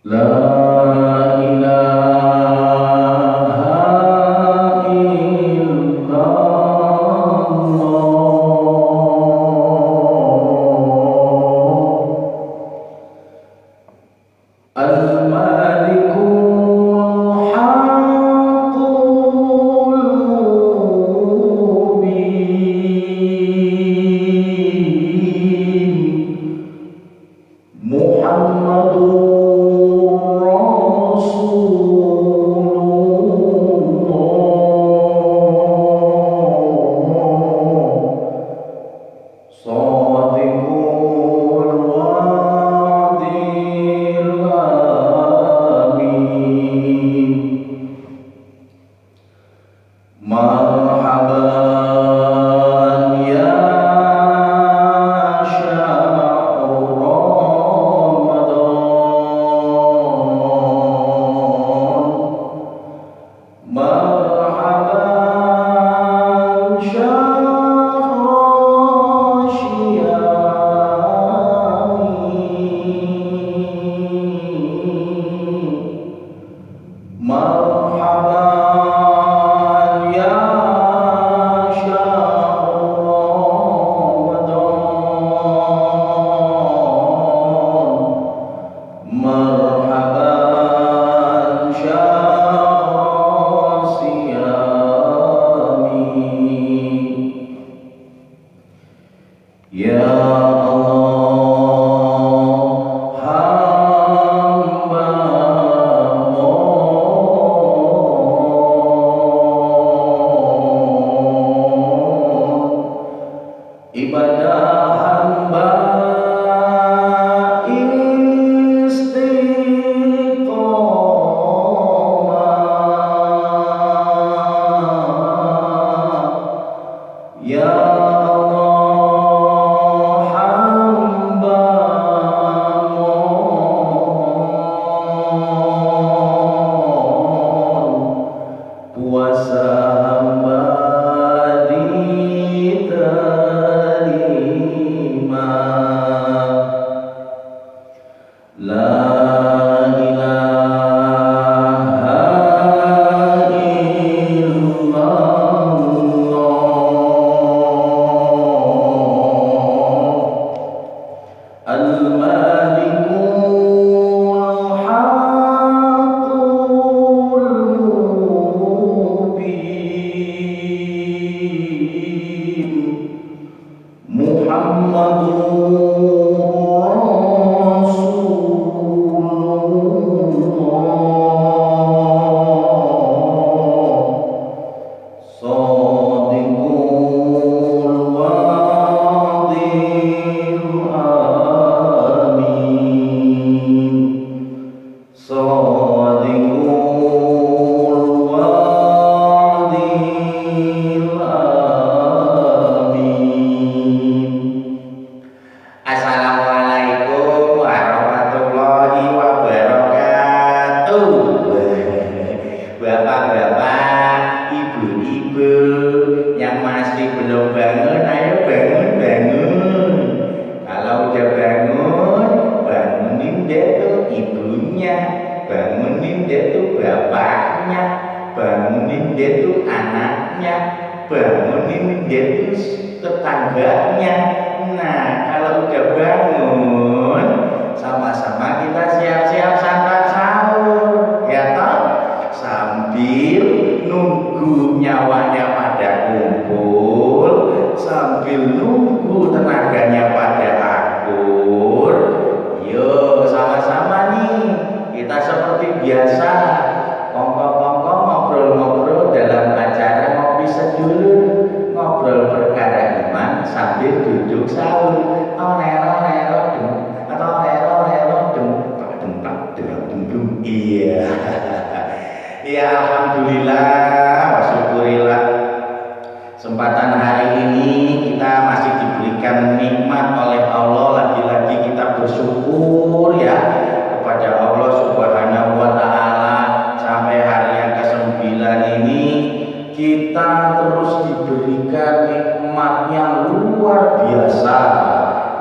La ilaha illallah al-malikul haqqul mubin Muhammadur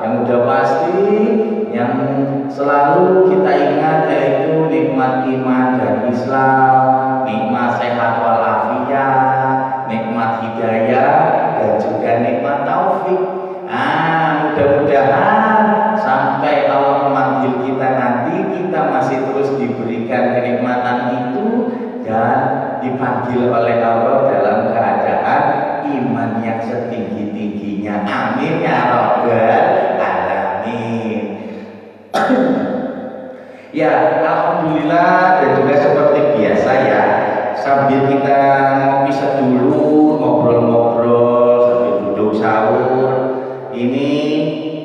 yang udah pasti, yang selalu kita ingat yaitu nikmat iman dan Islam, nikmat sehat walafiat, nikmat hidayah, dan juga nikmat taufik. Mudah-mudahan sampai Allah memanggil kita nanti, kita masih terus diberikan kenikmatan itu dan dipanggil oleh Allah dalam keadaan iman yang setinggi-tingginya. Amin ya rabbal alamin. Ya, alhamdulillah, dan juga seperti biasa ya, sambil kita ngopi dulu, ngobrol-ngobrol sambil duduk sahur, ini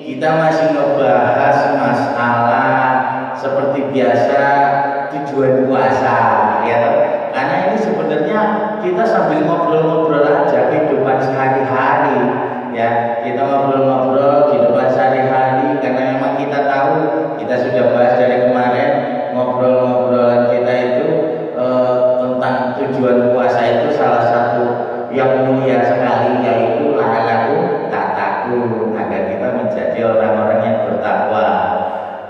kita masih ngebahas masalah seperti biasa tujuan puasa ya. Karena ini sebenarnya kita sambil ngobrol-ngobrol aja kehidupan sehari-hari ya. Kita ngobrol-ngobrol kehidupan sehari-hari karena memang kita tahu, kita sudah bahas dari kemarin ngobrol-ngobrolan kita itu tentang tujuan puasa itu salah satu yang mulia sekali, yaitu la'allakum tattaqun, agar kita menjadi orang-orang yang bertakwa.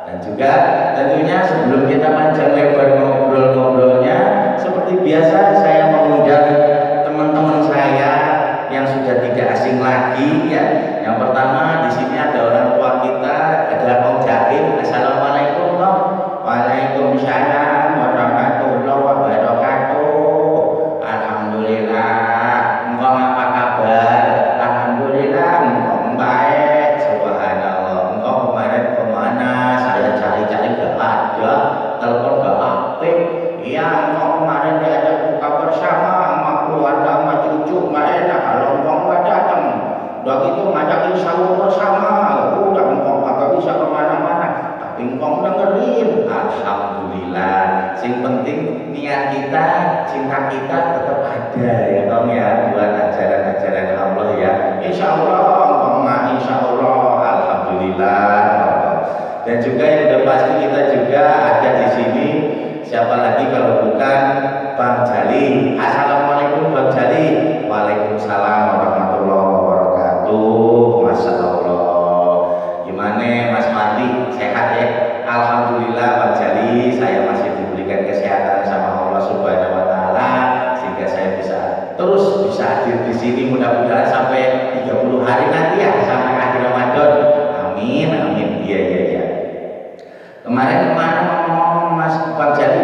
Dan juga tentunya sebelum kita panjang lebar ngobrol-ngobrolnya, seperti biasa saya mengundang teman-teman saya yang sudah tidak asing lagi ya. Yang pertama di sini ada orang tua kita, ada Om Jakim. Assalamualaikum Om. Waalaikumsalam warahmatullahi wabarakatuh. Alhamdulillah. Engkau apa kabar? Alhamdulillah, engkau baik. Subhanallah. Engkau kemarin kemana? Saya cari-cari gak ada, telepon gak aktif. Iya, engkau kemarin diajak buka bersama sama keluarga sama cucu, gak enak kalau engkau gak datang. Udah gitu ngajakin sahur bersama, udah engkau gak bisa kemana-mana, tapi engkau dengerin. Alhamdulillah. Sing penting niat kita, cinta kita tetap ada ya Om ya, buat ajaran-ajaran Allah ya. Insya Allah, insya Allah. Alhamdulillah. Dan juga yang udah pasti kita juga ada di sini. Siapa lagi kalau bukan Bang Jali. Assalamualaikum Bang Jali. Waalaikumsalam warahmatullahi wabarakatuh. Masya Allah. Gimana Mas Mati, sehat ya? Alhamdulillah Bang Jali, saya masih diberikan kesehatan sama Allah Subhanahu wa taala sehingga saya bisa hadir di sini, mudah-mudahan sampai 30 hari nanti ya, sampai akhir Ramadan. Amin amin. Iya. Kemarin kemana ngomong Mas Bang Jali?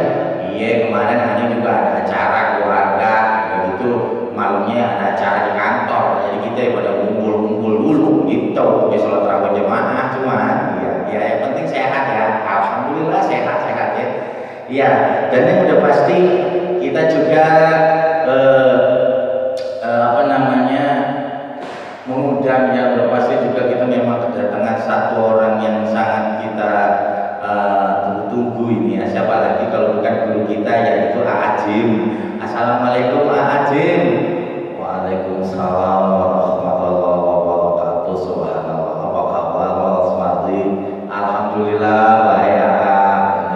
Iya, kemarin hari juga ada acara keluarga, begitu malamnya ada acara di kantor. Jadi kita pada ngumpul dulu gitu, habis sholat tarawih jemaah cuma. Ya yang penting sehat ya. Alhamdulillah sehat ya. Iya, dan yang udah pasti kita juga mengundang yang udah pasti juga kita memang kedatangan satu orang yang sangat kita tunggu ini ya. Siapa lagi kalau bukan guru kita, yaitu A'ajim. Assalamualaikum A'ajim. Waalaikumsalam warahmatullahi wabarakatuh. Subhanallah. Apa kabar Mas Mati? Alhamdulillah baik ya.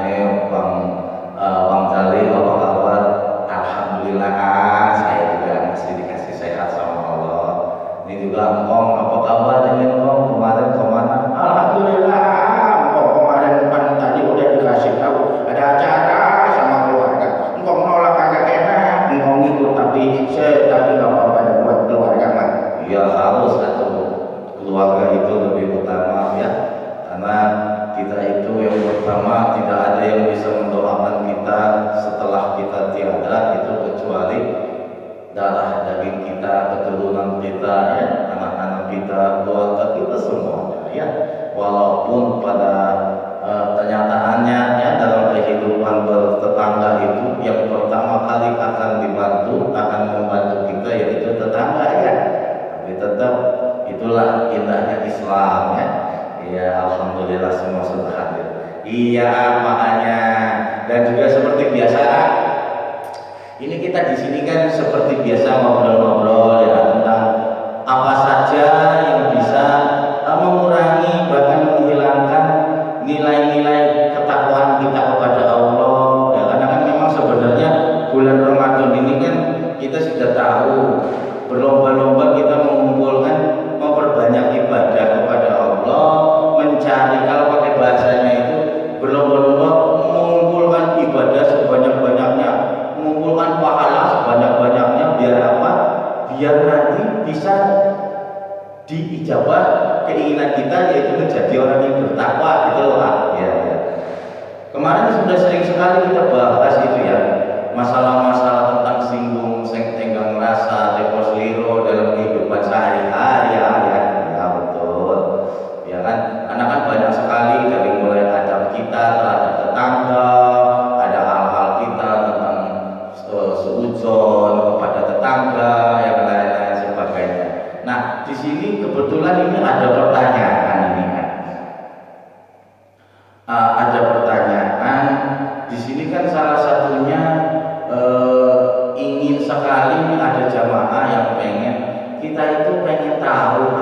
Ini Bang Jali, apa kabar? Alhamdulillah saya juga masih dikasih sehat sama Allah. Ini juga Ngom, apa kabar dengan Ngom? Kemarin kemana? Alhamdulillah. Ada acara sama keluarga, engkau nolak agak enak, engkau ngikut tapi gak apa-apa buat keluarga mah. Ya harus satu keluarga itu lebih utama ya, karena kita itu yang pertama tidak ada yang bisa mendoakan kita setelah kita tiada itu kecuali darah daging kita, keturunan kita ya, anak-anak kita, keluarga kita semuanya ya. Walaupun pada kenyataannya ya, dalam kehidupan bertetangga itu yang pertama kali akan membantu kita yaitu tetangga ya. Tapi tetap itulah indahnya Islam ya. Ya alhamdulillah semua sudah hadir. Iya makanya, dan juga seperti biasa ini kita di sini kan seperti biasa ngobrol-ngobrol ya tentang apa saja yang bisa mengurangi bahkan menghilangkan nilai-nilai ketakwaan kita kepada Allah ya. Karena kan memang sebenarnya bulan Ramadan ini kan kita sudah tahu berlomba-lomba kita memperbanyak ibadah kepada Allah, mencari, kalau pakai bahasanya itu berlomba-lomba mengumpulkan ibadah sekali kita bahas itu ya, masalah-masalah tentang singgung, tenggang rasa, tepos liro dalam kehidupan sehari-hari ya betul. Ya kan, karena kan banyak sekali dari mulai adab kita terhadap tetangga, ada hal-hal kita tentang seuzon kepada tetangga, yang lain-lain sebagainya. Nah, di sini kebetulan ini ada pertanyaan ini kan. Ada pertanyaan di sini kan, salah satunya ingin sekali ada jamaah yang pengen, kita itu pengen tahu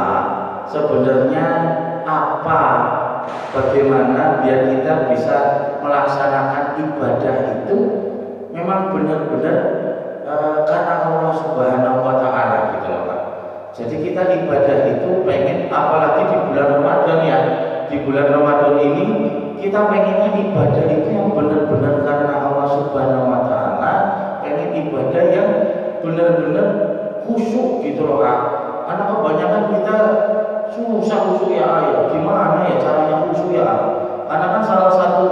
sebenarnya apa, bagaimana biar kita bisa melaksanakan ibadah itu memang benar-benar karena Allah Subhanahu wa Ta'ala gitu loh Pak. Jadi kita ibadah itu pengen, apalagi di bulan Ramadan ya, di bulan Ramadan ini kita pengennya ibadah itu yang benar-benar karena Allah Subhanahu wa Ta'ala, pengen ibadah yang benar-benar khusyuk gitu loh Pak. Karena kebanyakan kita susah khusyuk ya, gimana ya caranya khusyuk ya? Karena kan salah satu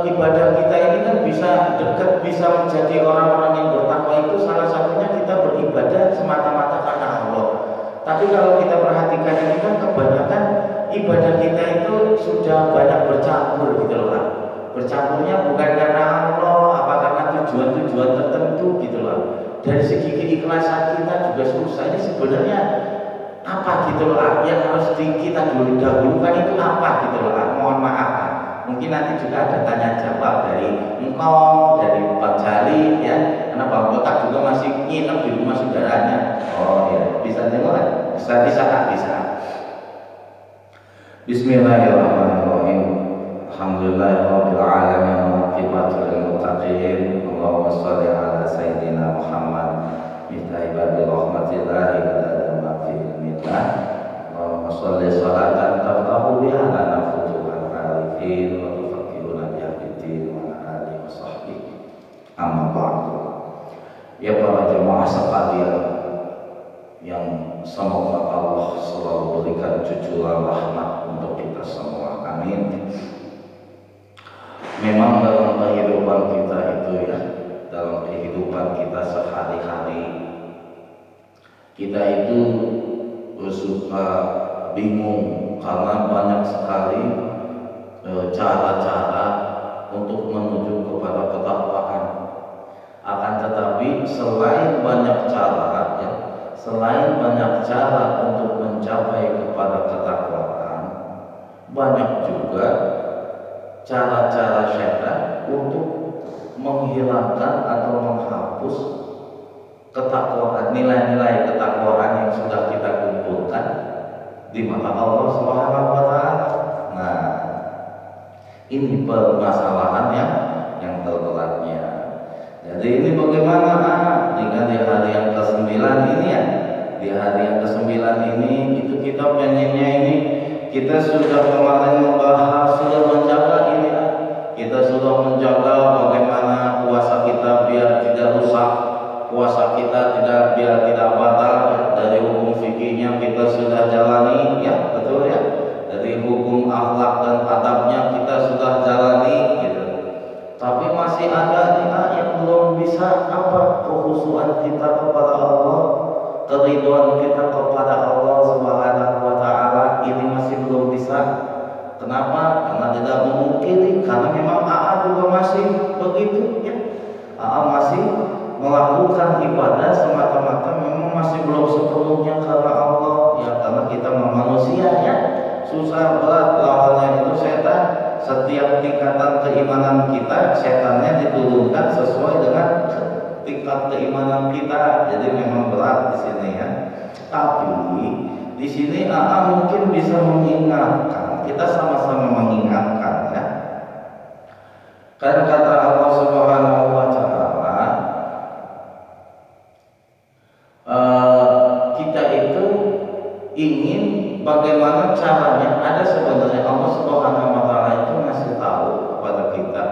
ibadah kita ini kan bisa dekat, bisa menjadi orang-orang yang bertakwa itu salah satunya kita beribadah semata-mata karena Allah. Tapi kalau kita perhatikan ini kan kebanyakan ibadah kita itu sudah banyak bercampur gitu loh Pak. Bercampurnya bukan karena Allah, apa karena tujuan-tujuan tertentu gitu loh. Dari segi keikhlasan kita juga susah. Ini sebenarnya apa gitu loh yang harus kita dahulukan itu apa gitu loh. Mohon maaf Pak. Mungkin nanti juga ada tanya jawab dari engkau, dari Bang Jali ya, karena Bang Botak juga masih nginep di rumah saudaranya. Oh ya, bisa dengar? Bisa. Bismillahirrahmanirrahim. Alhamdulillahirabbil alamin wa aqibatul muttaqin. Allahumma shalli ala sayyidina Muhammad mithla ibadi rahmatillahi wa la fi ilmillah. Allahumma shalli salatan taftahu biha lana futuhal arifin wa tufakkiruna biha bid-din wa ala alihi wa sahbihi. Amma ba'du. Ya para jemaah sekalian yang semoga Allah selalu berikan cucuran rahmat untuk kita semua, amin. Memang dalam kehidupan kita itu ya, dalam kehidupan kita sehari-hari, kita itu suka bingung karena banyak sekali cara-cara untuk menuju kepada ketakwaan. Akan tetapi selain banyak cara ya, selain banyak cara untuk mencapai kepada ketakwaan, banyak juga cara-cara syaitan untuk menghilangkan atau menghapus ketakwaan, nilai-nilai ketakwaan yang sudah kita kumpulkan di mata Allah Subhanahu wa Ta'ala. Nah, ini permasalahan yang terberatnya. Jadi ini bagaimana dengan di hari yang ke-9 ini ya, di hari yang ke-9 ini itu kita pengennya ini, kita sudah kemarin membahas, sudah menjaga ini ya. Kita sudah menjaga bagaimana puasa kita biar tidak rusak, puasa kita biar tidak batal ya. Dari hukum fikihnya kita sudah jalani ya, betul ya. Dari hukum akhlak dan adabnya kita sudah jalani gitu. Tapi masih ada yang belum bisa kekhusyuan kita kepada Allah, keridhaan kita kepada Allah Subhanahu wa Ta'ala ini masih belum bisa. Kenapa? Karena tidak memungkiri, karena memang AA juga masih begitu ya. AA masih melakukan ibadah semata-mata memang masih belum sepenuhnya karena Allah ya, karena kita manusia ya, susah berat lawannya itu setan. Setiap tingkatan keimanan kita, setannya diturunkan sesuai dengan tingkat keimanan kita. Jadi memang berat di sini ya. Tapi di sini AA mungkin bisa mengingatkan, kita sama-sama mengingatkan ya. Kan kata Allah Subhanahu wa Ta'ala, kita itu ingin bagaimana caranya. Ada sebenarnya Allah Subhanahu wa Ta'ala itu ngasih tahu kepada kita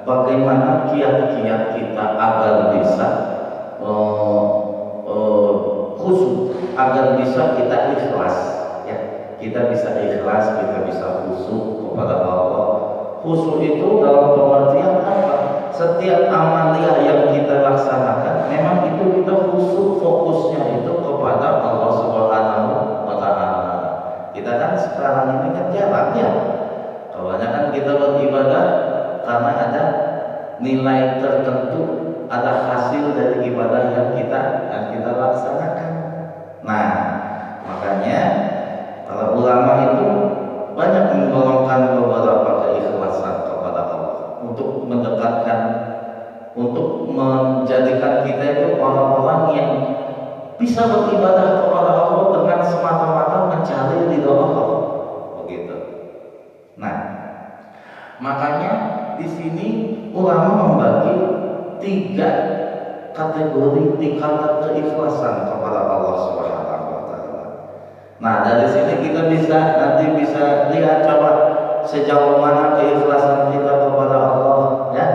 bagaimana kiat-kiat kita agar bisa khusyuk, agar bisa kita ikhlas ya. Kita bisa ikhlas, kita bisa khusyuk kepada Allah. Khusyuk itu dalam pengertian setiap amalia yang kita laksanakan memang itu kita khusus fokusnya itu kepada Allah Subhanahu wa taala. Kita kan sekarang ini kan jarang ya. Kebanyakan kita beribadah karena ada nilai tertentu, ada hasil dari ibadah yang kita laksanakan. Nah, makanya para ulama itu banyak menggolongkan beberapa keikhlasan kepada Allah untuk mendekatkan, untuk menjadikan kita itu orang-orang yang bisa beribadah kepada Allah dengan semata-mata mencari ridho Allah. Begitu. Nah, makanya di sini ulama membagi 3 kategori tingkatan keikhlasan kepada Allah Subhanahu wa taala. Nah, dari sini kita nanti bisa lihat coba sejauh mana keikhlasan kita kepada Allah, ya.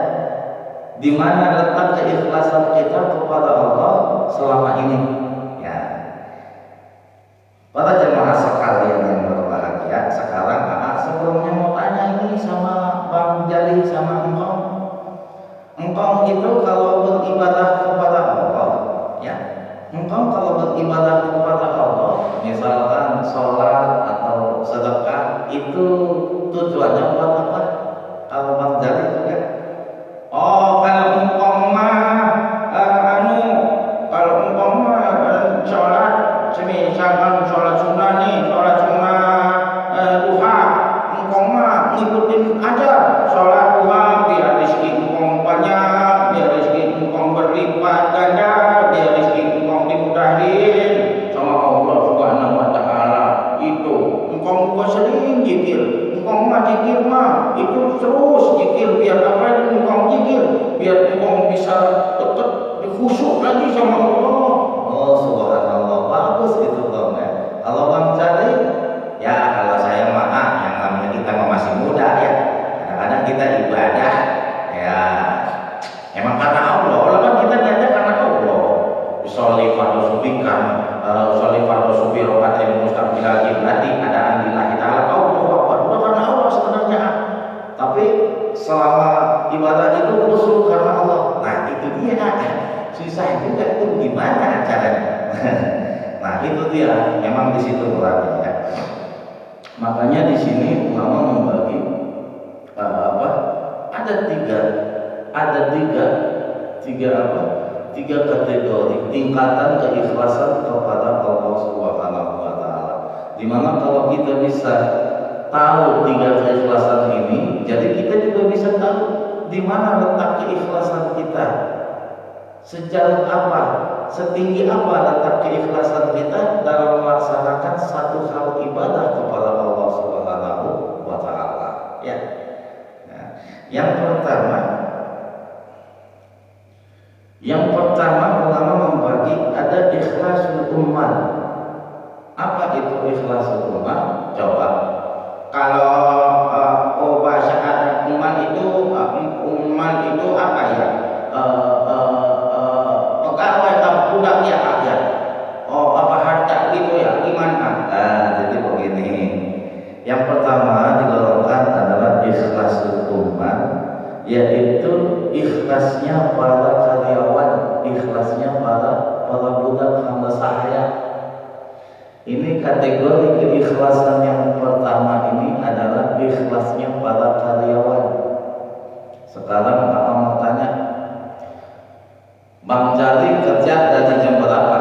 Di mana letak keikhlasan kita kepada Allah selama ini, ya. Para jemaah sekalian yang berbahagia, sekarang sebelumnya mau tanya ini sama Bang Jali sama engkau itu kalau beribadah kepada Allah, ya, engkau kalau beribadah kepada Allah, misalkan sholat atau sedekah, itu tujuannya buat apa? Kalau Bang Jali itu kan, oh kalau umpama kalau umpama sholat, misalkan sholat sunnah nih, sholat sunnah duha, umpama ngikutin aja sholat duha biar rezeki engkong banyak, biar rezeki engkong berlipat ganda, biar rezeki engkong dimudahin sama Allah Subhanahu wa taala. Itu engkong juga sering zikir, engkong mah zikir mah itu terus zikir, biar apa engkong zikir, biar engkong bisa tetap khusyuk lagi sama Allah. Oh subhanallah, bagus itu Bang ya. Kalau Bang Jali, ya kalau saya mah yang namanya kita masih muda ya, kadang-kadang kita ibadah ya emang karena Allah. Kalau kan kita niatnya karena Allah. Sholli fardu subikan, sholli fardu subi rokat yang mustaqbilal kiblati, ada andillahi ta'ala. Allah karena Allah sebenarnya. Tapi selama ibadah itu khusus karena Allah. Nah itu dia, susah juga tuh gimana caranya. Nah itu dia, memang di situ beratnya ya. Makanya di sini ulama membagi tiga kategori tingkatan keikhlasan kepada Allah Subhanahu wa taala. Dimana kalau kita bisa tahu 3 keikhlasan ini, jadi kita juga bisa tahu di mana letak keikhlasan kita. Sejauh apa, setinggi apa letak keikhlasan kita dalam melaksanakan satu hal ibadah kepada Allah Subhanahu wa taala, ya. Nah, yang pertama ulama membagi ada ikhlasul ummah. Apa itu ikhlasul ummah? Coba. Kalau bahasa Arab ummah itu apa ya? Budak ya Pak ya. Oh apa harta gitu ya? Gimana? Jadi begini. Yang pertama digolongkan adalah ikhlasul ummah, yaitu ikhlasnya para karyawan, ikhlasnya para budak hamba sahaya. Ini kategori keikhlasan yang pertama ini adalah ikhlasnya para karyawan. Sekarang Bapak mau tanya, Bang Jali kerja dari jam berapa?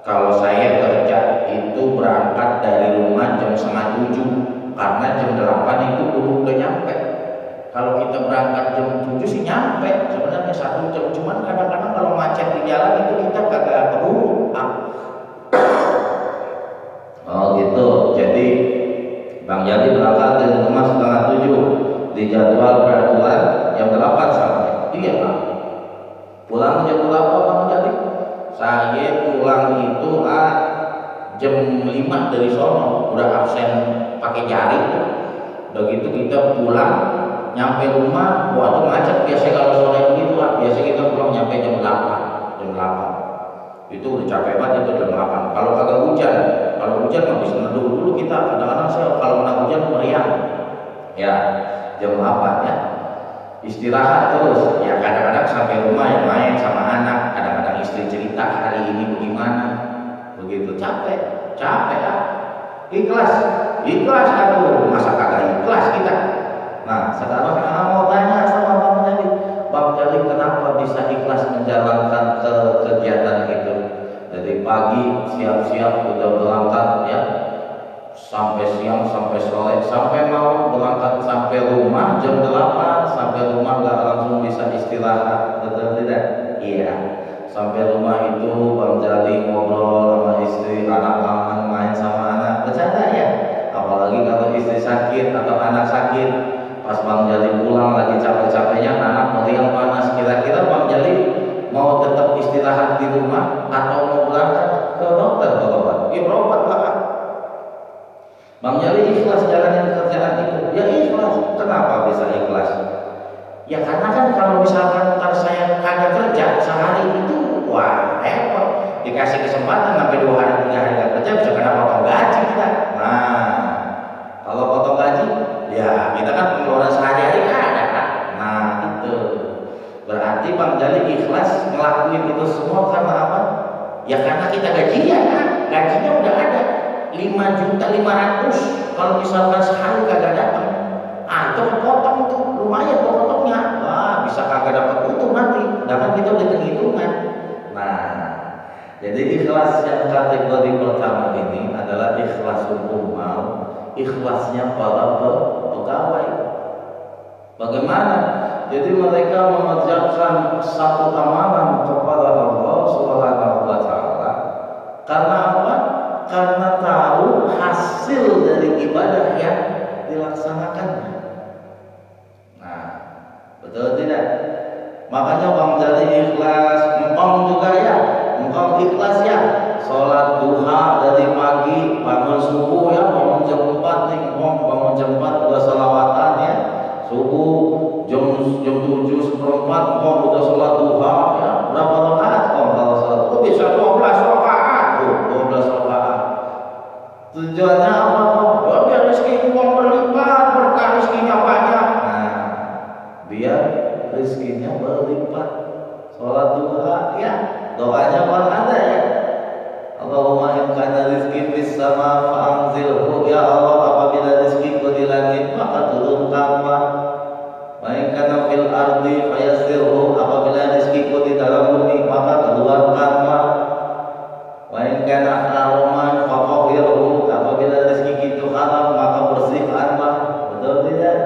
Kalau saya kerja itu berangkat dari rumah jam 6:30, karena jam 8 itu udah nyampe. Kalau kita berangkat jam 7 sih nyampe sebenarnya 1 jam, cuman kadang-kadang kalau macet di jalan itu kita kagak keburu. Oh gitu. Jadi Bang Jali berangkat dari rumah 6:30, di jadwal peraturan jam 8 sampai. Iya Pak. Pulang jam berapa Bang Jali? Saya pulang itu jam 5 dari sono, udah absen pakai jari. Udah gitu kita pulang, nyampe rumah, waduh macet. Biasa kalau sore begitu biasa kita pulang nyampe jam 8. Itu udah capek banget itu jam 8. Kalau kagak hujan, kalau hujan nggak bisa neduh dulu kita. Kadang-kadang saya kalau kena hujan meriang. Ya, jam 8 ya. istirahat terus. Ya kadang-kadang sampai rumah ya main sama anak, kadang-kadang istri cerita hari ini bagaimana, begitu capek ah. Ikhlas aduh, masa kagak ikhlas kita. Nah sekarang mau tanya sama Bang Jali kenapa bisa ikhlas menjalankan kegiatan itu? Dari pagi siap-siap udah berangkat ya, sampai siang, sampai sore, sampai malam berangkat, sampai rumah jam 8, sampai rumah nggak langsung bisa istirahat, betul tidak? Iya. Sampai rumah itu Bang Jali ngobrol sama istri, anak-anak main sama anak, bercanda ya. Apalagi kalau istri sakit atau anak sakit, pas Bang Jali pulang lagi capek-capeknya, anak meriang panas. Kira-kira Bang Jali mau tetap istirahat di rumah atau mau berangkat ke dokter berobat? Ya berobat lah. Bang Jali ikhlas jalanin kerjaan itu. Ya ikhlas. Kenapa bisa ikhlas? Ya karena kan kalau misalkan ntar saya kagak kerja sehari itu, wah repot. Dikasih kesempatan sampai 2 hari 3 hari nggak kerja bisa kena potong gaji kita. Nah kalau potong gaji, ya kita kan pengeluaran sehari-hari ada kan. Nah itu berarti Bang Jali ikhlas ngelakuin itu semua karena apa? Ya karena kita gajian kan, gajinya udah ada 5.500.000. Kalau misalkan sehari kagak datang, itu kepotong tuh, lumayan potongnya. Wah bisa kagak dapat untung nanti, bahkan kita udah hitungan. Nah jadi ikhlas yang kategori pertama ini adalah ikhlasul umal, ikhlasnya para pegawai. Bagaimana? Jadi mereka mengerjakan satu amalan kepada Allah Subhanahu wa taala. Karena apa? Karena tahu hasil dari ibadah yang dilaksanakannya. Nah, betul tidak? Makanya Bang Jali ikhlas, engkau juga ya, engkau ikhlas ya. Sholat duha dari pagi, bangun subuh ya, bangun jam 4 nih, bangun jam 4 udah sholawatan ya. Subuh jam 7 seperempat, udah sholat duha ya. Berapa rakaat kalau sholat? Bisa 12 rakaat, 12 rakaat. Tujuannya apa? Ya biar rezeki berlipat, berkah rezekinya banyak. Nah, biar rezekinya berlipat. Sholat duha ya, doanya mana ada ya? Allahumma in kana rizqi fis sama fa'anzilhu, ya Allah apabila rezekiku di langit maka turunkanlah. Wa in kana fil ardi fayassirhu, apabila rezekiku di dalam bumi maka keluarkanlah. Wa in kana haraman faqahhirhu, apabila rezeki itu haram maka bersihkanlah. Betul tidak?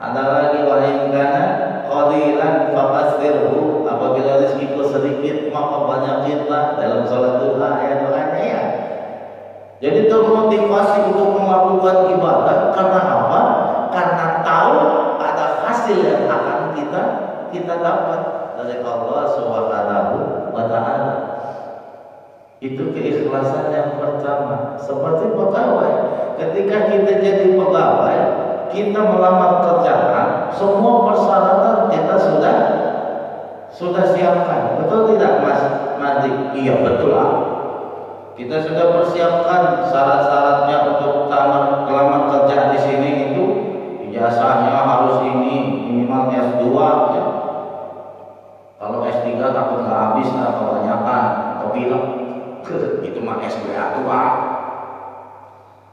Ada lagi wa in kana qalilan faqassirhu, apabila rezekiku sedikit maka banyakinlah. Dalam salat duha ya doanya ya. Jadi termotivasi untuk melakukan ibadah karena apa? Karena tahu ada hasil yang akan kita dapat dari Allah Subhanahu wa taala. Itu keikhlasan yang pertama. Seperti pegawai, ketika kita jadi pegawai, kita melamar kerjaan, semua persyaratan kita sudah siapkan. Betul tidak Mas Madi? Iya betul lah. Kita sudah persiapkan syarat-syaratnya untuk kelamar kerja di sini itu ijazahnya harus ini minimal S2 ya. Kalau S3 takut nggak habis atau kebanyakan atau bilang itu mah SBA tua.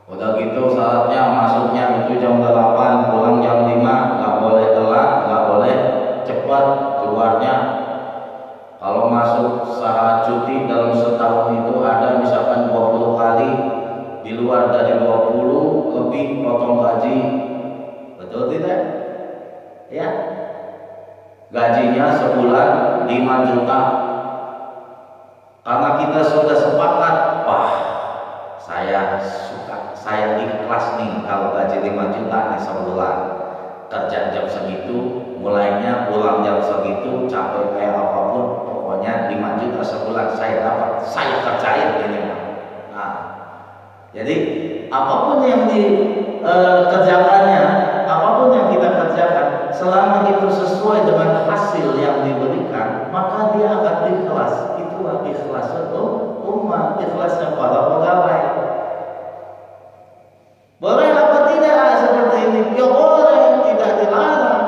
Udah gitu syaratnya masuknya itu jam 8, pulang jam 5, nggak boleh telat, nggak boleh cepat keluarnya. Kalau masuk saat cuti dalam setahun itu ada misalkan 20 kali, di luar dari 20 lebih potong gaji. Betul tidak? Ya. Gajinya sebulan 5 juta. Karena kita sudah sepakat, wah saya suka, saya ikhlas nih kalau gaji 5 juta nih sebulan. Kerja jam segitu, mulainya pulang jam segitu, capek kayak apapun, pokoknya 5 juta sebulan saya dapat, saya kerjain ini. Nah, jadi apapun yang dikerjakannya, apapun yang kita kerjakan, selama itu sesuai dengan hasil yang diberikan, maka dia akan ikhlas. Itulah ikhlas umat, ikhlasnya para pegawai. Boleh apa tidak seperti ini? Ya boleh, tidak dilarang.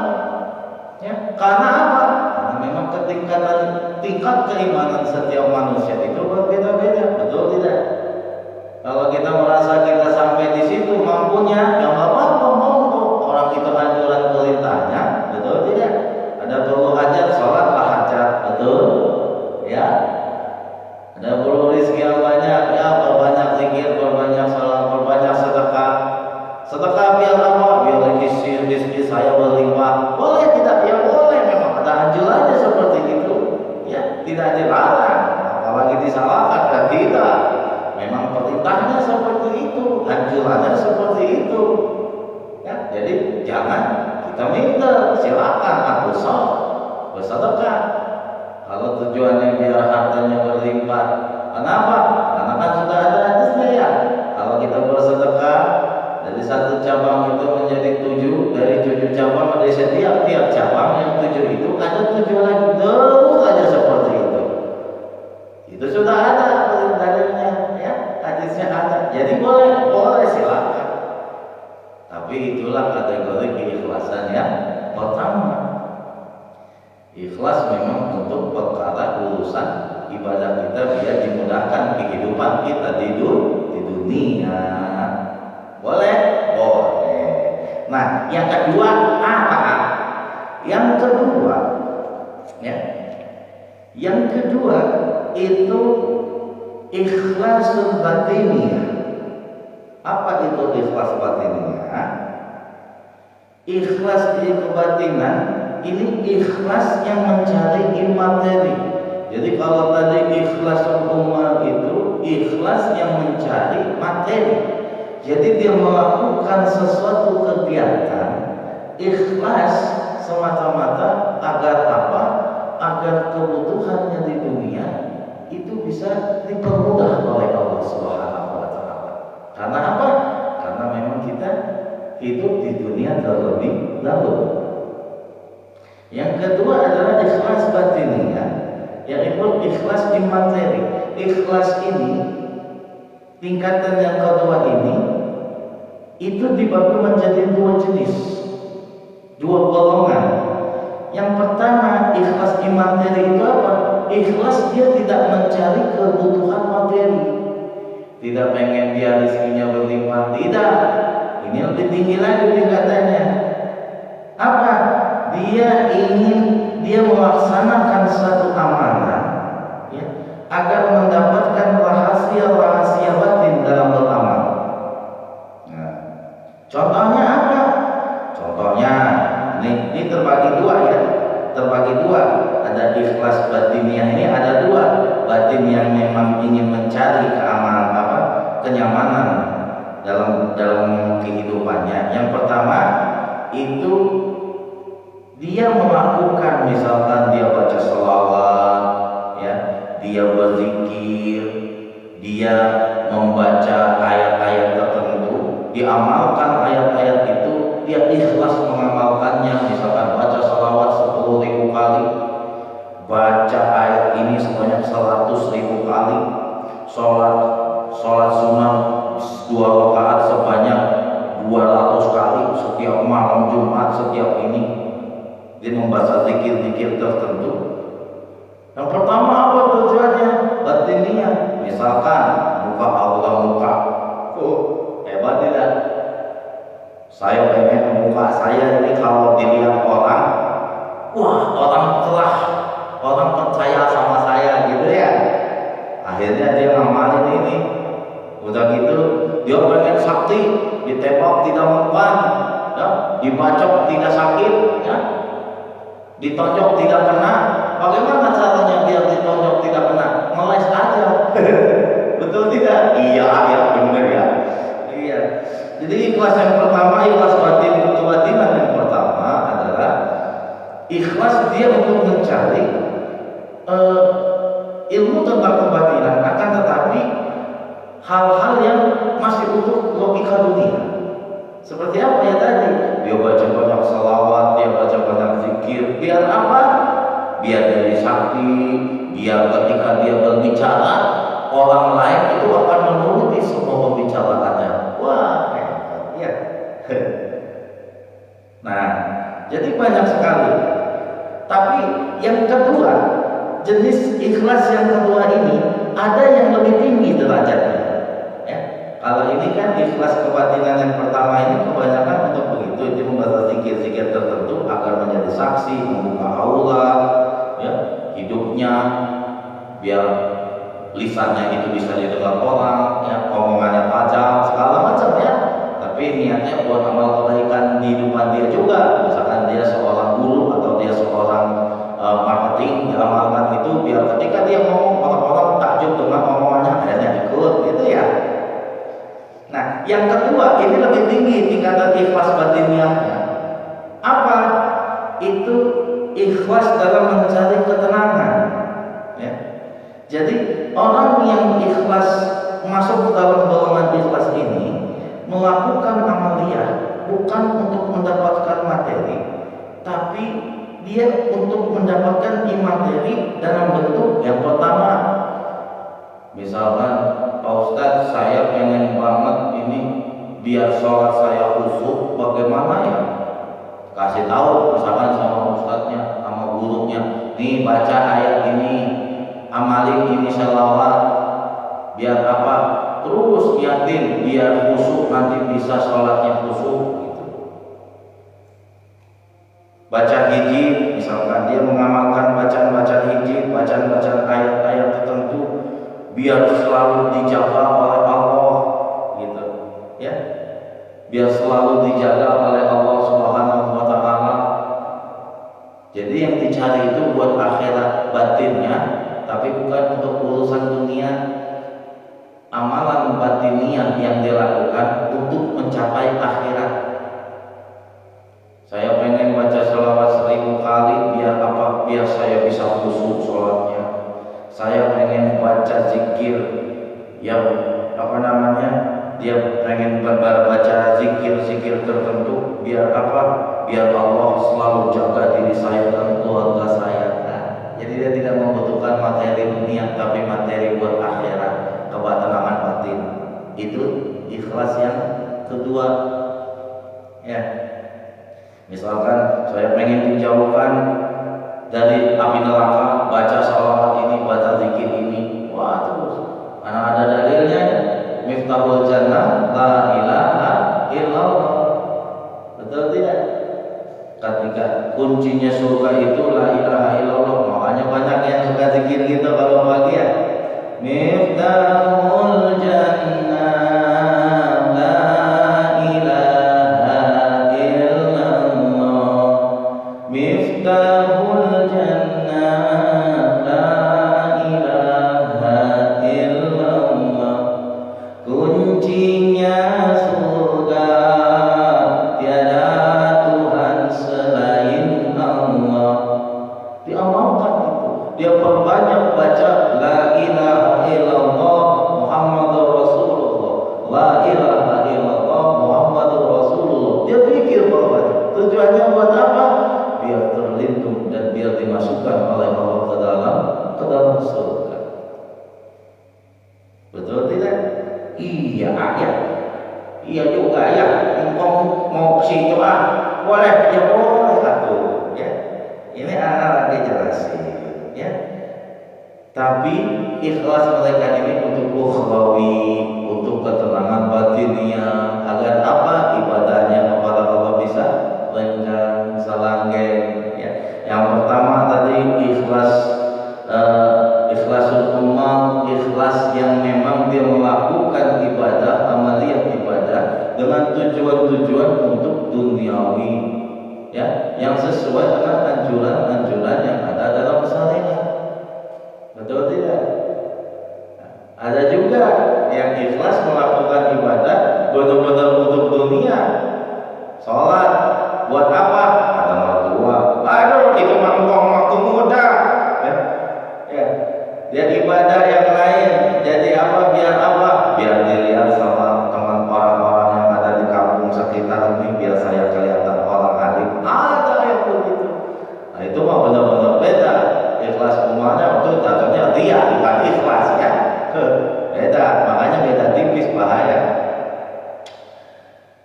Jadi jangan kita minta, silakan aku sok bersedekah. Kalau tujuannya biar hartanya berlimpah, kenapa? Karena kan sudah ada hadisnya ya. Kalau kita bersedekah dari satu cabang itu menjadi 7, dari 7 cabang menjadi setiap cabang yang 7 itu ada tujuan terus saja seperti itu. Itu sudah ada dalilnya ya, hadisnya ada. Jadi boleh silakan. Tapi itulah kategori keikhlasan yang pertama. Ikhlas memang untuk perkara urusan ibadah kita biar dimudahkan kehidupan kita di dunia. Boleh? Boleh. Nah, yang kedua apa? Yang kedua ya. Yang kedua itu ikhlas batiniyah. Apa itu ikhlas batiniyah? Ikhlas di kebatinan ini ikhlas yang mencari materi. Jadi kalau tadi ikhlas umum itu ikhlas yang mencari materi. Jadi dia melakukan sesuatu kegiatan ikhlas semata-mata agar apa? Agar kebutuhannya di dunia itu bisa dipermudah oleh Allah Subhanahu wa taala. Karena apa? Karena memang kita hidup di dunia terlebih dahulu. Yang kedua adalah ikhlas batiniyah, yaitu ikhlas di materi. Ikhlas ini tingkatan yang kedua ini itu dibagi menjadi 2 jenis, 2 golongan. Yang pertama ikhlas di materi itu apa? Ikhlas dia tidak mencari kebutuhan materi, tidak pengen dia rezekinya berlimpah, tidak. Ini lebih tinggi lagi tingkatannya. Apa? Dia melaksanakan satu amanah ya, agar mendapatkan rahasia-rahasia batin dalam beramal. Nah, contohnya apa? Contohnya ini terbagi 2 ya. Terbagi 2. Ada ikhlas batiniyah ini ada 2. Batin yang memang ingin mencari kenyamanan dalam kehidupannya. Yang pertama itu dia melakukan, misalkan dia baca sholawat ya, dia berzikir, dia membaca ayat-ayat tertentu, diamalkan ayat-ayat itu, dia ikhlas mengamalkannya. Misalkan baca sholawat 10.000 kali, baca ayat ini sebanyak 100.000 kali, sholat sunnah 2 rakaat sebanyak 200 kali setiap malam Jumat, setiap ini dia membaca zikir-zikir tertentu. Yang pertama apa tujuannya? Batiniyah. Misalkan muka Allah muka, hebat tidak? Saya pengen muka saya ini kalau dilihat orang, wah orang percaya sama saya gitu ya. Akhirnya dia ngamalin ini. Udah gitu dia pengen sakti, ditembak tidak mempan, ya, dibacok tidak sakit, ya, ditonjok tidak kena. Bagaimana caranya biar ditonjok tidak kena? Ngeles aja. Betul tidak? Iya benar ya. Iya. Jadi ikhlas yang pertama, ikhlas kebatinan yang pertama adalah ikhlas dia untuk mencari ilmu tentang kebatinan, akan tetapi hal-hal yang masih untuk logika dunia. Seperti apa ya tadi? Dia baca banyak salawat, dia baca banyak zikir. Biar apa? Biar jadi sakti. Biar ketika dia berbicara, orang lain itu akan menuruti semua pembicaraannya. Wah, ya. Nah, jadi banyak sekali. Tapi yang kedua, jenis ikhlas yang kedua ini ada yang lebih tinggi derajatnya. Kalau ini kan ikhlas kebatinan yang pertama ini kebanyakan untuk begitu, itu membaca zikir-zikir tertentu agar menjadi saksi, membuka aula, ya, hidupnya, biar lisannya itu bisa didengar orang, ya, omongannya tajam, segala macam ya. Tapi niatnya buat amal kebaikan di depan dia juga. Misalkan dia seorang guru atau dia seorang marketing, diamalkan itu biar ketika dia ngomong orang-orang takjub dengan omongannya, akhirnya ikut, gitu ya. Nah, yang kedua ini lebih tinggi tingkatan ikhlas batinnya. ikhlas dalam mencari ketenangan. Ya. Jadi orang yang ikhlas masuk dalam golongan ikhlas ini melakukan amaliyah bukan untuk mendapatkan materi, tapi dia untuk mendapatkan materi dalam bentuk yang pertama. Misalkan, Pak Ustadz, saya pengen banget ini biar sholat saya khusyuk, bagaimana ya? Kasih tahu misalkan sama ustadznya, sama gurunya, nih baca ayat ini, amalin ini selawat, biar apa? Terus niatin biar khusyuk, nanti bisa sholatnya khusyuk gitu. Baca hiji, misalkan dia mengamalkan bacaan-bacaan hiji, bacaan-bacaan ayat-ayat tertentu, biar selalu dijaga oleh Allah gitu, ya. Biar selalu dijaga oleh Allah Subhanahu wa taala. Jadi yang dicari itu buat akhirat batinnya, tapi bukan untuk urusan dunia. Amalan batiniah yang dilakukan untuk mencapai akhirat. Saya pengen baca selawat 1000 kali biar apa? Biar saya bisa khusyuk sholatnya. Saya pengen baca zikir yang apa namanya? Dia pengen baca zikir-zikir tertentu biar apa? Biar Allah selalu jaga diri saya dan keluarga saya. Nah, jadi dia tidak membutuhkan materi dunia, tapi materi buat akhirat, ketenangan batin. Itu ikhlas yang kedua. Ya. Misalkan saya pengen dijauhkan dari api neraka, baca salawat ini, baca zikir ini. Wah, terus karena ada dalilnya. Miftahul jannah la ilaha illallah. Betul tidak? Ketika kuncinya surga itu la ilaha illallah. Makanya banyak yang suka zikir gitu kalau pagi ya. Miftahul jannah la ilaha illallah. Miftahul jannah la ilaha illallah. Kuncinya surga tiada Tuhan selain Allah. Diamalkan itu. Dia perbanyak baca la ilaha illallah Muhammadur Rasulullah. La ilaha illallah Muhammadur Rasulullah. Dia pikir bahwa tujuannya buat apa? Biar terlindung dan biar dimasukkan oleh Allah ke dalam surga. Betul tidak? Iya ayat. Iya juga ya. Engkau mau ke situ boleh ya, boleh atuh ya. Ini anak lagi jelasin ya. Tapi ikhlas mereka ini untuk ukhrawi, untuk ketenangan batiniah, agar apa? Ibadahnya kepada Allah bisa lengkap, langgeng ya. Yang pertama tadi ikhlas, ikhlasul amal, ikhlas yang memang dia melakukan ibadah, amaliyah ibadah dengan tujuan-tujuan untuk duniawi ya, yang sesuai dengan anjuran-anjuran yang ada dalam syariat. Betul tidak? Ada juga yang ikhlas melakukan ibadah benar-benar untuk dunia. Sholat buat apa? Ada mertua. Aduh, itu mah waktu muda. Ya. Dia ibadah yang lain. Jadi apa? Biar apa? Biar dilihat sama teman orang-orang yang ada di kampung sekitar ini, biar saya kelihatan orang alim. Ada yang begitu. Nah, itu mah benar-benar beda. Ikhlas umatnya itu datangnya dia, bukan ikhlas ya. Beda, makanya beda tipis, bahaya.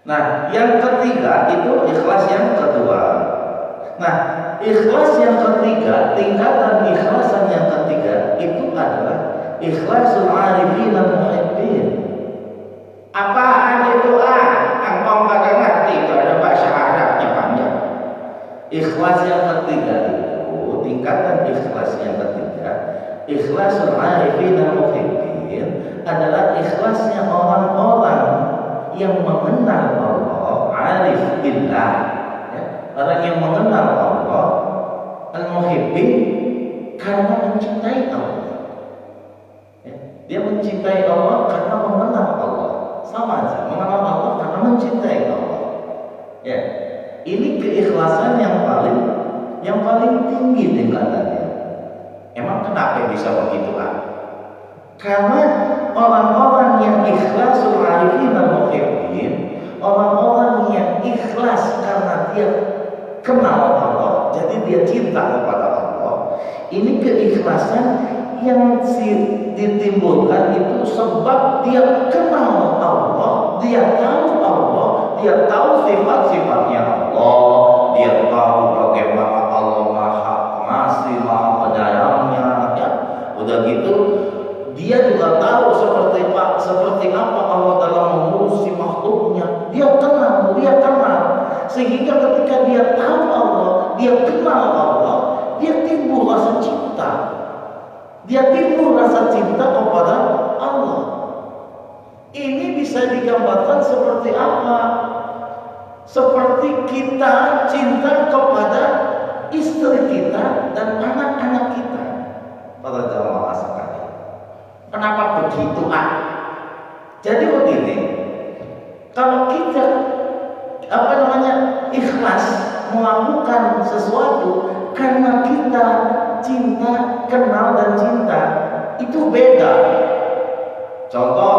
Nah, yang ketiga itu ikhlas yang kedua. Nah, ikhlas yang ketiga, tingkatan ikhlasan yang ketiga itu adalah ikhlasul arifin dan muhibbin. Apaan itu? Engkau kagak ngerti, itu ada bahasa Arabnya panjang. Ikhlas yang ketiga itu, tingkatan ikhlas yang ketiga, ikhlasul arifin dan muhibbin adalah ikhlasnya orang-orang yang mengenal Allah, arif billah, ya, orang yang mengenal Allah, al-muhibbin, karena mencintai Allah. Ya, dia mencintai Allah karena mengenal Allah, sama aja, mengenal Allah karena mencintai Allah. Ya, ini keikhlasan yang paling yang paling tinggi tingkatannya. Emang kenapa bisa begitu kan? Karena orang-orang yang ikhlasul arifin al-muhibbin, orang-orang yang ikhlas karena dia kenal Allah, jadi dia cinta kepada Allah. Ini keikhlasan yang ditimbulkan itu sebab dia kenal Allah, dia tahu Allah, dia tahu sifat-sifatnya Allah, dia tahu bagaimana Allah Maha Pengasih, Maha Penyayangnya, ya. Udah gitu, dia juga tahu seperti apa Allah dalam mengurusi makhluknya. Dia kenal, sehingga ketika dia tahu Allah, dia kenal Allah, dia timbul rasa cinta. Dia timbul rasa cinta kepada Allah. Ini bisa digambarkan seperti apa? Seperti kita cinta kepada istri kita dan anak-anak kita. Para jamaah sekalian, kenapa begitu? Jadi begini, kalau kita ikhlas melakukan sesuatu karena kita cinta, kenal dan cinta, itu beda. Contoh,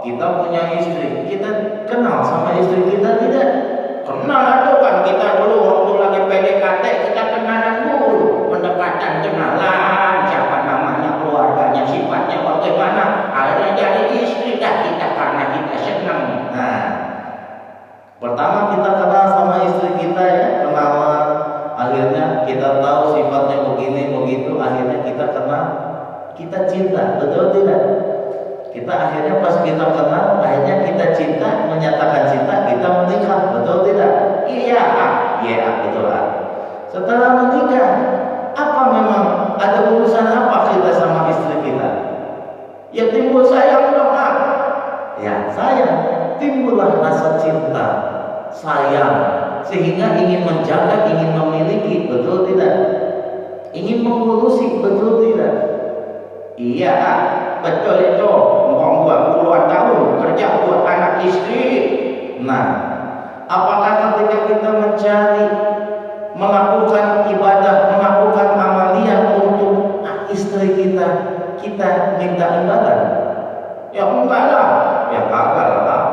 kita punya istri, kita kenal sama istri kita tidak? Kenal ada kan, kita dulu waktu lagi PDKT kita kenalan dulu, pendekatan kenalan, siapa namanya, keluarganya, sifatnya bagaimana, akhirnya jadi istri dah kita karena kita senang. Nah, pertama kita kenal sama istri kita ya, kenalan, akhirnya kita tahu sifatnya begini begitu, akhirnya kita kenal, kita cinta, betul tidak? Kita akhirnya pas kita kenal, akhirnya kita cinta, menyatakan cinta, kita menikah, betul tidak? Iya, betul. Setelah menikah, apa memang ada urusan apa kita sama istri kita? Ya timbul sayang dong, ya sayang, timbullah rasa cinta, sayang, sehingga ingin menjaga, ingin memiliki, betul tidak? Ingin mengurusi, betul tidak? Iya, betul itu. Buat puluhan tahun kerja buat anak istri. Nah, apakah ketika kita mencari, melakukan ibadah, melakukan amaliyah untuk istri kita, kita minta imbalan? Ya enggak lah, ya kagak lah.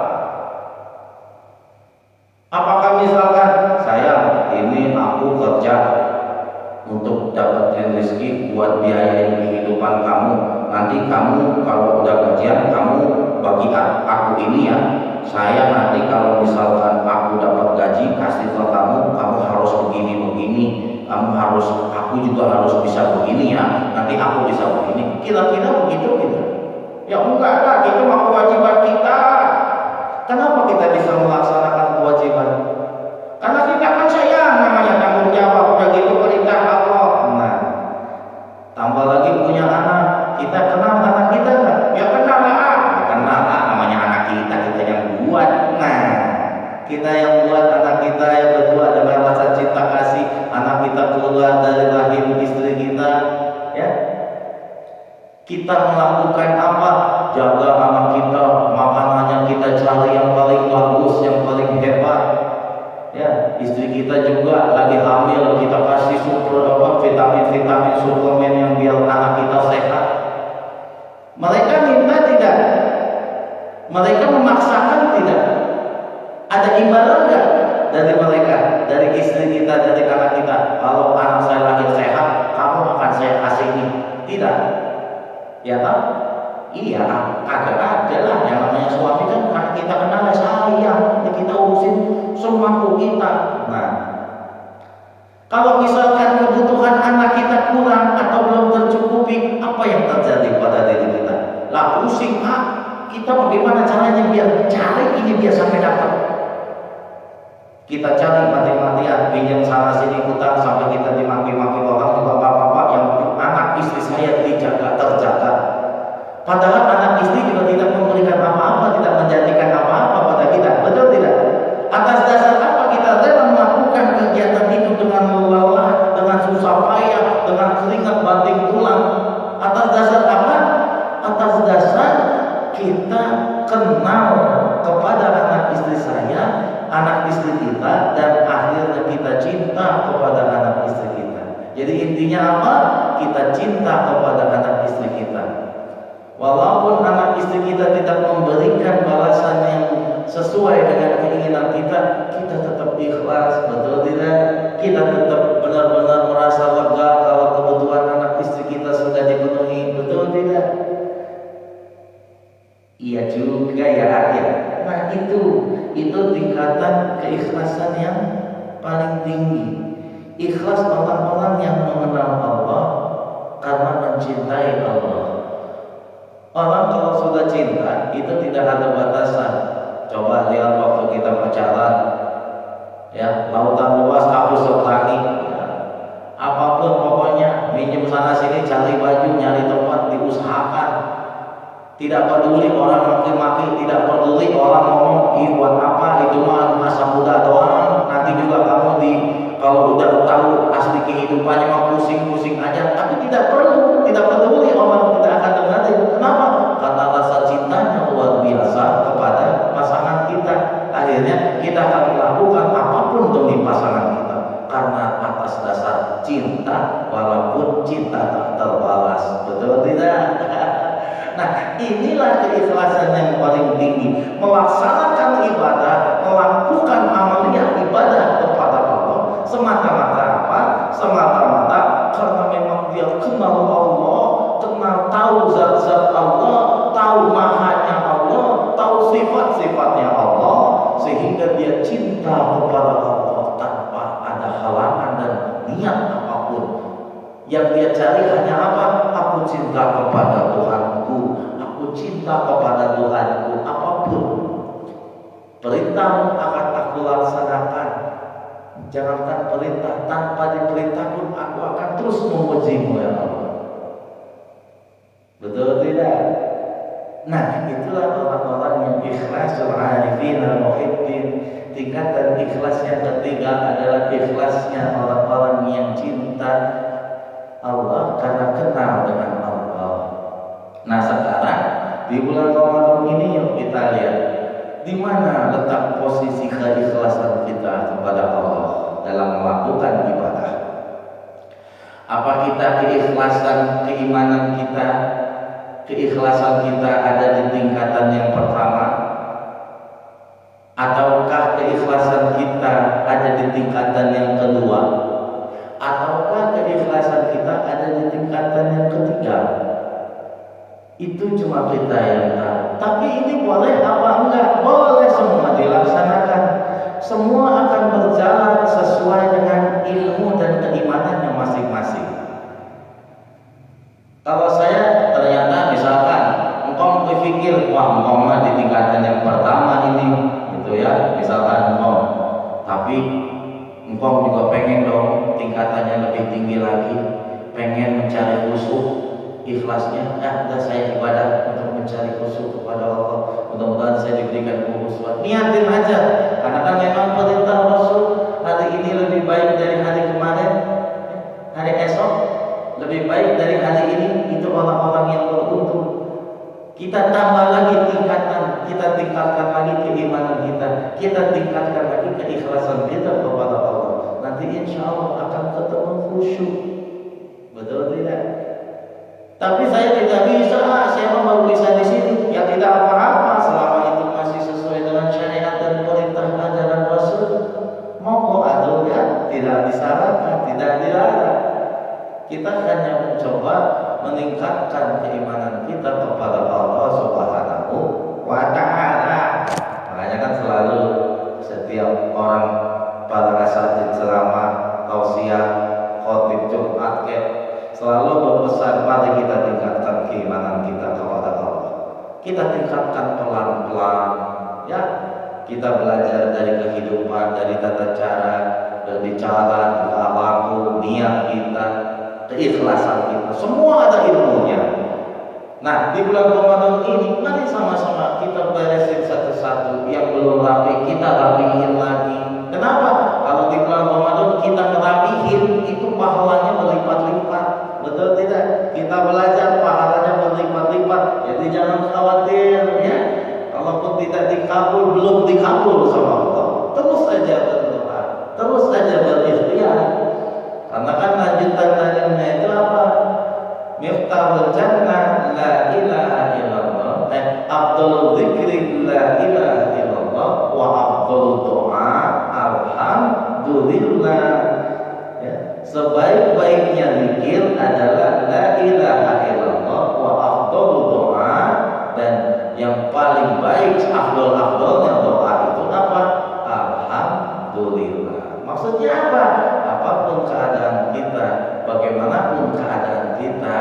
Apakah misalkan sayang, ini aku kerja untuk dapetin rezeki buat biayain kehidupan kamu. Nanti kamu kalau udah gajian, kamu bagi aku ini ya. Saya nanti kalau misalkan aku dapat gaji kasih ke kamu, kamu harus begini, kamu harus, aku juga harus bisa begini ya. Nanti aku bisa begini. Kira-kira begitu gitu? Ya enggak lah, itu mah kewajiban kita. Kenapa kita bisa melaksanakan kewajiban? Karena kita kan sayang, namanya tanggung jawab, udah gitu perintah Allah. Nah, tambah lagi punya anak. Kita kenal anak kita nggak? Ya kenal lah, namanya anak kita yang buat. Nah, kita yang buat anak kita yang berdua dengan rasa cinta kasih, anak kita keluar dari rahim istri kita, ya. Kita melakukan apa? Jaga anak kita, makanannya kita cari yang paling bagus, yang paling hebat. Ya, istri kita juga lagi hamil, kita kasih vitamin suplemen yang biar anak kita sehat. Mereka minta tidak? Mereka memaksakan tidak? Ada imbalan enggak dari mereka, dari istri kita, dari anak kita? Kalau anak saya lagi sehat, kamu akan saya kasih ini. Tidak? Ya kan? Iya, ada lah yang namanya suami kan, karena kita kenal sayang, kita urusin semampu kita. Nah, kalau misalkan kebutuhan anak kita kurang atau belum tercukupi, apa yang terjadi pada diri kita? Lah pusing, kita bagaimana caranya biar cari ini biar sampai dapat? Kita cari mati-matian, pinjam sana sini utang sampai kita dimaki-maki orang juga bapak-bapak yang anak istri saya dijaga, terjaga. Padahal anak istri juga tidak memberikan apa-apa, tidak menjanjikan apa-apa pada kita, betul tidak? Atas dasar apa kita rela melakukan kegiatan itu dengan lelah, dengan susah payah, dengan keringat banting tulang? Atas dasar apa? Atas dasar kita kenal kepada anak istri saya, anak istri kita, dan akhirnya kita cinta kepada anak istri Intinya apa? Kita cinta kepada anak istri kita. Walaupun anak istri kita tidak memberikan balasan yang sesuai dengan keinginan kita, kita tetap ikhlas, betul tidak? Kita tetap benar-benar merasa lega kalau kebutuhan anak istri kita sudah dipenuhi, betul tidak? Iya juga ya ayah. Nah itu tingkatan keikhlasan yang paling tinggi. Ikhlas orang-orang yang mengenal Allah karena mencintai Allah. Orang kalau sudah cinta itu tidak ada batasan. Coba lihat waktu kita berjalan, ya lautan luas aku seberangi, ya. Apapun pokoknya minjem sana sini, cari baju, nyari tempat diusahakan. Tidak peduli orang maki-maki, tidak peduli orang ngomong, ih buat apa itu mah masa muda doang. Nanti juga kamu kalau udah tahu asli kehidupannya mah pusing-pusing aja. Tapi tidak peduli orang tidak akan dengerin. Kenapa? Karena rasa cintanya luar biasa kepada pasangan kita. Akhirnya kita akan melakukan apapun demi pasangan kita karena atas dasar cinta, walaupun cinta tak terbalas. Betul tidak? Nah, inilah keikhlasan yang paling tinggi. Melaksanakan ibadah, melakukan amaliyah ibadah kepada Allah semata-mata apa? Semata-mata karena memang dia kenal Allah, tahu zat-zat Allah, tahu mahanya Allah, tahu sifat-sifatnya Allah, sehingga dia cinta kepada Allah tanpa ada halangan dan niat apapun. Yang dia cari hanya apa? Aku cinta kepada Tuhanku, aku cinta kepada Tuhanku. Apapun perintahmu akan aku laksanakan. Jangankan perintah, tanpa diperintah pun aku akan terus memujimu ya Allah. Betul tidak? Nah, itulah orang-orang yang ikhlas, al-arifin al-muhibbin. Tingkatan ikhlas yang ketiga adalah ikhlasnya orang-orang yang cinta Allah karena kenal dengan Allah. Nah, sekarang di bulan Ramadan ini yuk kita lihat di mana letak posisi keikhlasan kita kepada Allah dalam melakukan ibadah. Apa kita keikhlasan keimanan kita, keikhlasan kita ada di tingkatan yang pertama, ataukah keikhlasan kita ada di tingkatan yang kedua, ataukah keikhlasan kita ada di tingkatan yang ketiga? Itu cuma kita yang tahu. Tapi ini boleh apa enggak? Boleh semua dilaksanakan. Semua akan berjalan sesuai dengan ilmu dan keimanannya masing-masing. Kalau saya ternyata misalkan engkau berpikir, wah engkau mah di tingkatan yang pertama ini, gitu ya, misalkan engkau. Tapi engkau juga pengen dong tingkatannya lebih tinggi lagi, pengen mencari khusyuk. Ikhlasnya, udah saya ibadah untuk mencari khusyuk kepada Allah. Mudah-mudahan saya diberikan kekhusyuan. Niatin aja, karena kan memang perintah Rasul hari ini lebih baik dari hari kemarin, hari esok lebih baik dari hari ini. Itu orang-orang yang beruntung. Kita tambah lagi tingkatan, kita tingkatkan lagi keimanan kita tingkatkan lagi keikhlasan kita kepada Allah. Nanti insya Allah akan ketemu khusyuk. Betul tidak? Tapi saya tidak bisa, saya baru bisa di sini. Ya tidak apa-apa, selama itu masih sesuai dengan syariat dan perintah ajaran Rasul. Monggo atuh ya, tidak disalahkan, tidak dilarang. Kita hanya mencoba meningkatkan keimanan kita kepada Allah Subhanahu wa Ta'ala. Makanya kan selalu setiap orang pada asatidz ceramah, tausiah, khotib Jumat selalu berpesan, mari kita tingkatkan keimanan kita kepada Allah. Kita tingkatkan pelan-pelan, ya. Kita belajar dari kehidupan, dari tata cara berbicara, tingkah laku, niat kita, keikhlasan kita. Semua ada ilmunya. Nah, di bulan Ramadan ini, mari sama-sama kita beresin satu-satu. Yang belum rapi, kita rapihin lagi. Kenapa? Kalau di bulan Ramadan kita ngerapihin, itu pahalanya berlipat-lipat. Betul tidak? Kita belajar pahalanya berlipat-lipat. Jadi jangan khawatir ya. Kalaupun tidak dikabul, belum dikabul sama Allah, terus saja berdoa, terus saja berikhtiar. Karena kan lanjutan alhamdulillah. Ya, sebaik-baiknya zikir adalah la ilaha illallah wa afdalu doa, dan yang paling baik afdolnya doa itu apa? Alhamdulillah. Maksudnya apa? Apapun keadaan kita, bagaimanapun keadaan kita,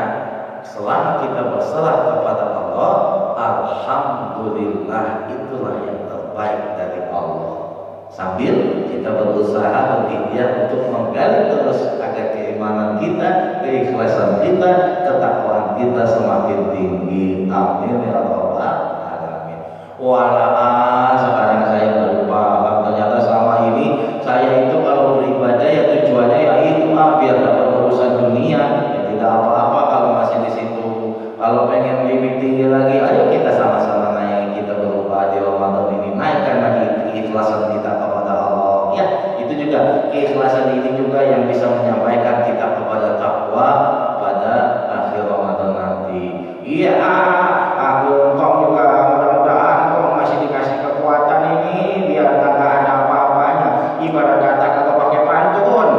selama kita berserah kepada Allah, alhamdulillah, itulah yang terbaik dari Allah. Sambil kita berusaha berikhtiar untuk menggali terus agar keimanan kita, keikhlasan kita, ketakwaan kita semakin tinggi. Amin ya rabbal alamin. Walah, sekarang saya baru paham, ternyata selama ini saya itu kalau beribadah ya tujuannya ya itu biar dapat urusan dunia. Ya tidak apa-apa kalau masih di situ. Kalau pengen lebih tinggi lagi, ayo kita sama-sama naik, kita berubah di Ramadan ini, naikkan lagi keikhlasan kita kepada Allah. Ya, itu juga keikhlasan ini juga yang bisa menyampaikan kita kepada takwa pada akhir Ramadan nanti. Iya, aku kau juga mudah-mudahan kau masih dikasih kekuatan ini biar kagak ada apa-apanya. Ibarat kata kagak pakai pantun.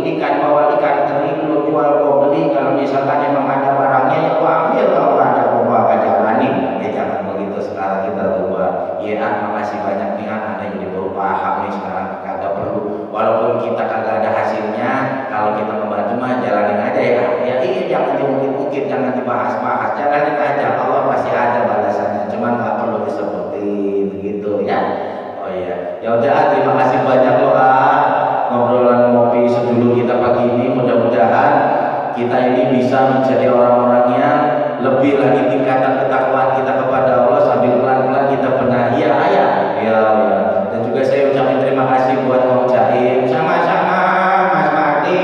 Ikan bawa ikan teri, lu jual gua beli. Kalau misalkan emang ada barangnya ya gua ambil, kalau nggak ada gua bakal jalanin. Ya jangan begitu, sekarang kita rubah. Iya, makasih banyak nih, ada yang baru paham nih sekarang, kagak perlu. Walaupun kita kagak ada hasilnya, kalau kita membantu mah jalanin aja ya. Ya iya, jangan diungkit-ungkit, jangan dibahas-bahas, jalanin aja. Allah pasti ada balasannya, cuman nggak perlu disebutin gitu ya. Oh iya, ya udah, terima kasih banyak loh ngobrolan ngopi sedulur kita pagi ini. Mudah-mudahan kita ini bisa menjadi orang-orang yang lebih lagi tingkatan ketakwaan kita kepada Allah, sambil pelan-pelan kita benahi ya. Dan juga saya ucapin terima kasih buat Bang Jaim, sama-sama Mas Madi.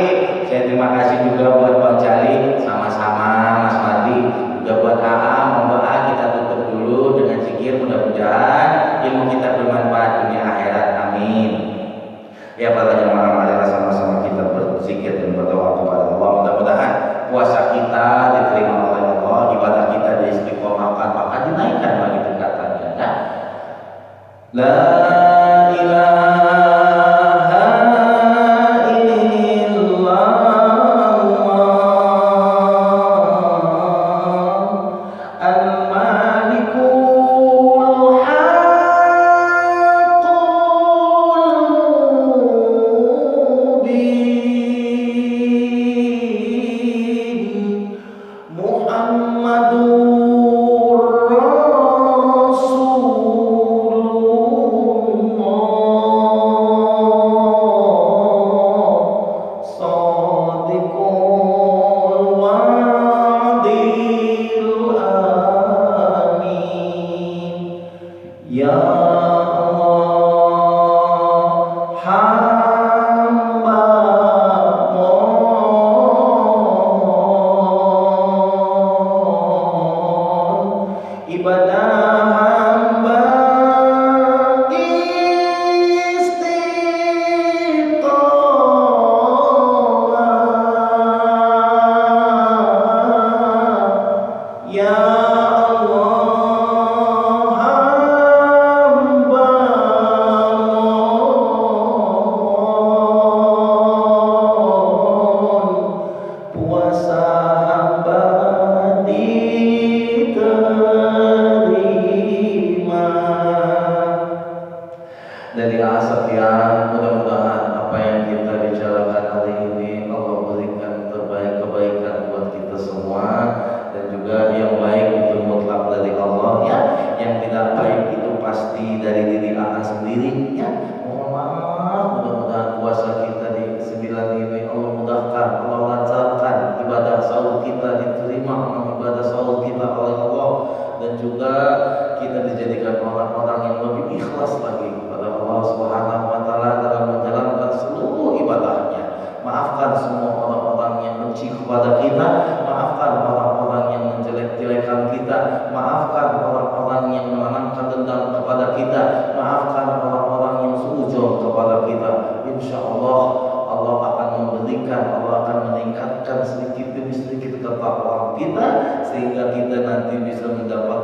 Saya terima kasih juga buat Bang Jali, sama-sama Mas Madi. Juga buat mohon doa kita tutup dulu dengan zikir, mudah-mudahan ilmu kita bermanfaat dunia akhirat. Amin. Ya para jemaah, marilah sama-sama kita berzikir dan berdoa kepada Allah. Mudah-mudahan puasa kita diterima oleh Allah, ibadah kita diistiqomahkan, bahkan dinaikkan lagi tingkatannya. Ya. La ilaha illallah al-malikul haqqul mubin Muhammadur Rasulullah Shadiqul wa'dil amin. Ya Allah, hamba mohon ibadah hamba istiqomah. Ya Allah, hamba mohon puasa hamba diterima. Dari Asfian, mudah-mudahan apa yang kita bicarakan hari ini Allah berikan terbaik kebaikan buat kita semua, dan juga yang baik itu mutlak dari Allah ya, yang tidak baik itu pasti dari diri Allah sendiri ya. Mohon maaf, mudah-mudahan puasa kita di 9 ini Allah mudahkan, Allah lancarkan, ibadah sahur kita diterima, ibadah sahur kita oleh Allah, dan juga kita dijadikan orang-orang yang lebih ikhlas lagi kepada Allah Subhanahu wa taala dalam menjalankan seluruh ibadahnya. Maafkan semua orang-orang yang benci kepada kita, maafkan orang-orang yang menjelek-jelekan kita, maafkan orang-orang yang menanamkan dendam kepada kita, maafkan orang-orang yang suudzon kepada kita. Insyaallah Allah akan memberikan, Allah akan meningkatkan sedikit demi sedikit ketakwaan kita, sehingga kita nanti bisa mendapat